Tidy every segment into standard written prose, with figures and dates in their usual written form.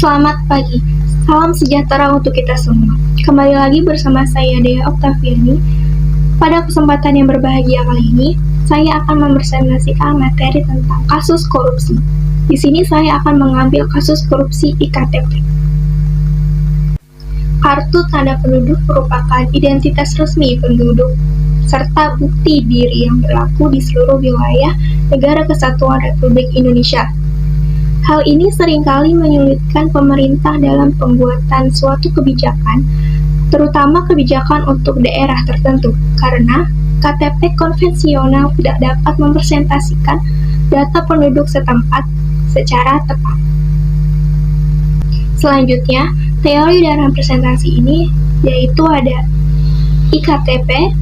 Selamat pagi, salam sejahtera untuk kita semua. Kembali lagi bersama saya Dea Oktaviani. Pada kesempatan yang berbahagia kali ini, saya akan mempresentasikan materi tentang kasus korupsi. Di sini saya akan mengambil kasus korupsi IKTP. Kartu tanda penduduk merupakan identitas resmi penduduk serta bukti diri yang berlaku di seluruh wilayah Negara Kesatuan Republik Indonesia. Hal ini seringkali menyulitkan pemerintah dalam pembuatan suatu kebijakan, terutama kebijakan untuk daerah tertentu, karena KTP konvensional tidak dapat mempresentasikan data penduduk setempat secara tepat. Selanjutnya, teori dalam presentasi ini yaitu ada IKTP,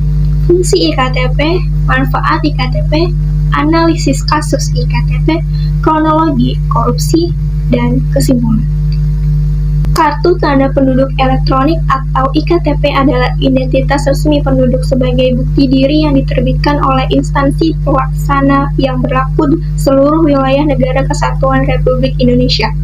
fungsi IKTP, manfaat IKTP, analisis kasus IKTP, kronologi korupsi, dan kesimpulan. Kartu tanda penduduk elektronik atau IKTP adalah identitas resmi penduduk sebagai bukti diri yang diterbitkan oleh instansi pelaksana yang berlaku di seluruh wilayah Negara Kesatuan Republik Indonesia.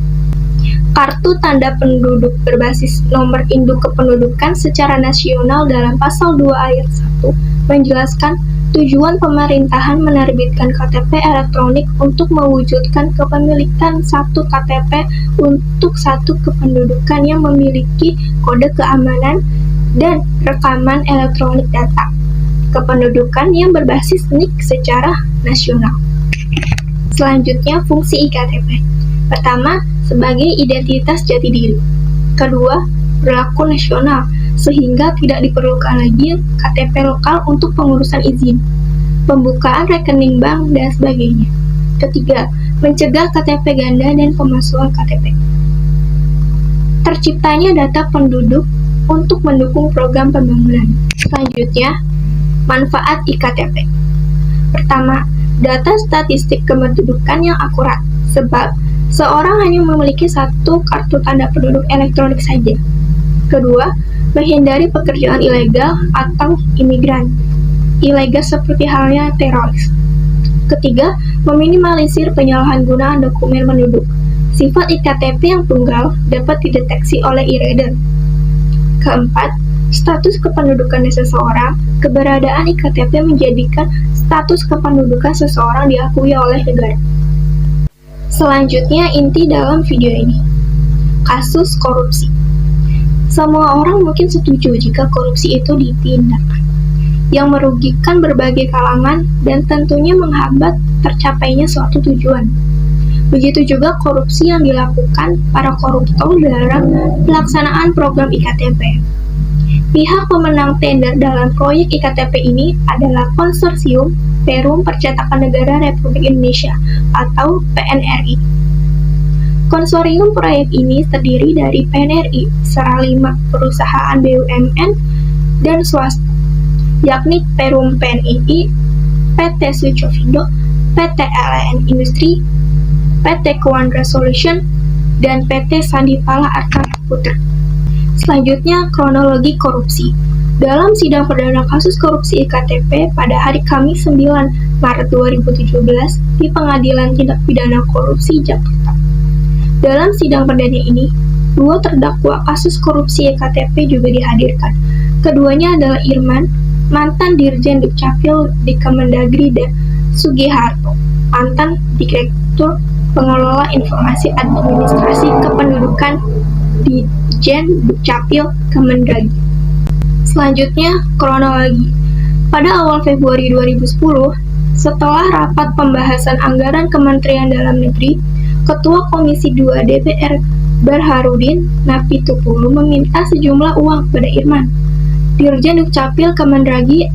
Kartu tanda penduduk berbasis nomor induk kependudukan secara nasional dalam pasal 2 ayat 1 menjelaskan tujuan pemerintahan menerbitkan KTP elektronik untuk mewujudkan kepemilikan satu KTP untuk satu kependudukan yang memiliki kode keamanan dan rekaman elektronik data kependudukan yang berbasis NIK secara nasional. Selanjutnya, fungsi IKTP. Pertama, sebagai identitas jati diri. Kedua, berlaku nasional, sehingga tidak diperlukan lagi KTP lokal untuk pengurusan izin, pembukaan rekening bank, dan sebagainya. Ketiga, mencegah KTP ganda dan pemalsuan KTP. Terciptanya data penduduk untuk mendukung program pembangunan. Selanjutnya, manfaat IKTP. Pertama, data statistik kependudukan yang akurat, sebab seorang hanya memiliki satu kartu tanda penduduk elektronik saja. Kedua, menghindari pekerjaan ilegal atau imigran ilegal seperti halnya teroris. Ketiga, meminimalisir penyalahgunaan dokumen penduduk. Sifat IKTP yang tunggal dapat dideteksi oleh e-reader. Keempat, status kependudukan seseorang. Keberadaan IKTP menjadikan status kependudukan seseorang diakui oleh negara. Selanjutnya, inti dalam video ini. Kasus korupsi. Semua orang mungkin setuju jika korupsi itu ditindak, yang merugikan berbagai kalangan dan tentunya menghambat tercapainya suatu tujuan. Begitu juga korupsi yang dilakukan para koruptor dalam pelaksanaan program IKTP. Pihak pemenang tender dalam proyek IKTP ini adalah Konsorsium Perum Percetakan Negara Republik Indonesia atau PNRI. Konsorsium proyek ini terdiri dari PNRI serta 5 perusahaan BUMN dan swasta, yakni Perum PNII, PT Sucovindo, PT LN Industri, PT Quandra Solution, dan PT Sandipala Arta Putra. Selanjutnya, kronologi korupsi. Dalam sidang perdana kasus korupsi IKTP pada hari Kamis 9 Maret 2017 di Pengadilan Tindak Pidana Korupsi Jakarta. Dalam sidang perdana ini, 2 terdakwa kasus korupsi IKTP juga dihadirkan. Keduanya adalah Irman, mantan Dirjen Dukcapil di Kemendagri, dan Sugiharto, mantan Direktur Pengelola Informasi Administrasi Kependudukan di Dirjen Dukcapil Kemendagri. Selanjutnya, kronologi. Pada awal Februari 2010, setelah rapat pembahasan anggaran Kementerian Dalam Negeri, Ketua Komisi 2 DPR Burhanuddin Namitpulu meminta sejumlah uang kepada Irman, Dirjen Dukcapil Kemendagri,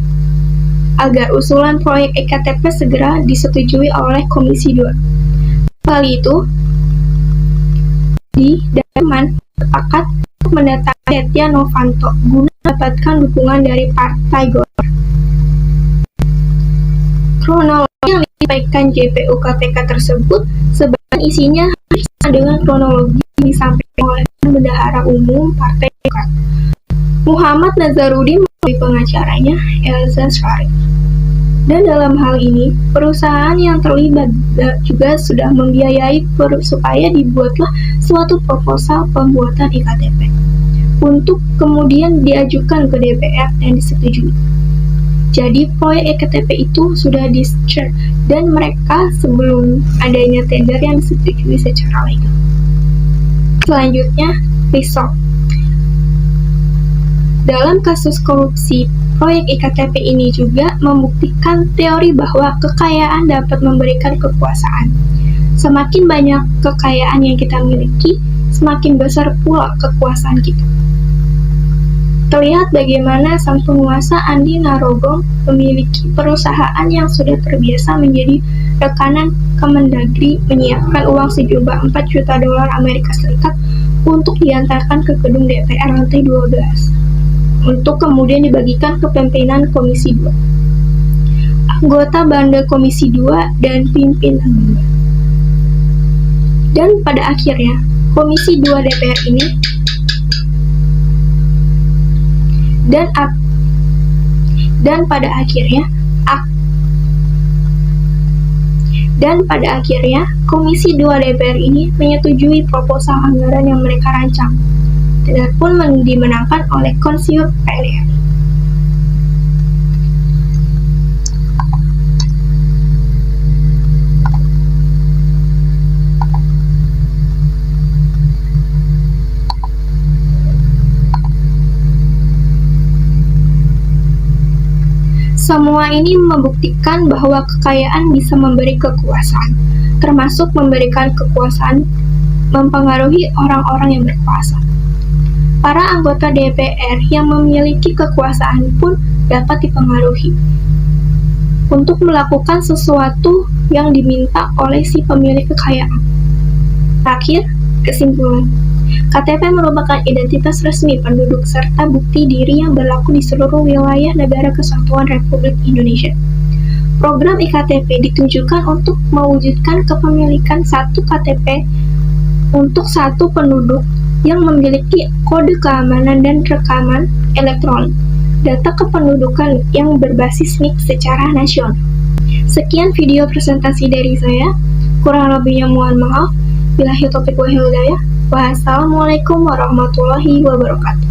agar usulan proyek IKTP segera disetujui oleh Komisi 2. Kali itu, Irman sepakat untuk mendatangi Setia Novanto guna mendapatkan dukungan dari Partai Golkar. Kronologi yang disampaikan JPU KPK tersebut sebenarnya isinya sama dengan kronologi yang disampaikan oleh Bendahara Umum Partai Golkar, Muhammad Nazarudin, melalui pengacaranya Elza Syarif. Dan dalam hal ini, perusahaan yang terlibat juga sudah membiayai supaya dibuatlah suatu proposal pembuatan iktp untuk kemudian diajukan ke DPR dan disetujui. Jadi proyek iktp itu sudah di-share dan mereka sebelum adanya tender yang disetujui secara legal. Selanjutnya, result. Dalam kasus korupsi, proyek iktp ini juga membuktikan teori bahwa kekayaan dapat memberikan kekuasaan. Semakin banyak kekayaan yang kita miliki, semakin besar pula kekuasaan kita. Terlihat bagaimana sang penguasa Andi Narogong memiliki perusahaan yang sudah terbiasa menjadi rekanan Kemendagri menyiapkan uang sejumlah $4 juta Amerika Serikat untuk diantarkan ke gedung DPR lantai 12. Untuk kemudian dibagikan ke pimpinan Komisi 2, anggota Banda Komisi 2, dan pimpinan. Dan pada akhirnya, Komisi 2 DPR ini dan pada akhirnya Komisi 2 DPR ini menyetujui proposal anggaran yang mereka rancang. Tender pun dimenangkan oleh Konsiul PDRI. Semua ini membuktikan bahwa kekayaan bisa memberi kekuasaan, termasuk memberikan kekuasaan mempengaruhi orang-orang yang berkuasa. Para anggota DPR yang memiliki kekuasaan pun dapat dipengaruhi untuk melakukan sesuatu yang diminta oleh si pemilik kekayaan. Terakhir, kesimpulan. KTP merupakan identitas resmi penduduk serta bukti diri yang berlaku di seluruh wilayah Negara Kesatuan Republik Indonesia. Program iktp ditujukan untuk mewujudkan kepemilikan satu KTP untuk satu penduduk yang memiliki kode keamanan dan rekaman elektronik data kependudukan yang berbasis NIK secara nasional. Sekian video presentasi dari saya, kurang lebihnya mohon maaf. Billahi taufiq wal hidayah. Wassalamualaikum warahmatullahi wabarakatuh.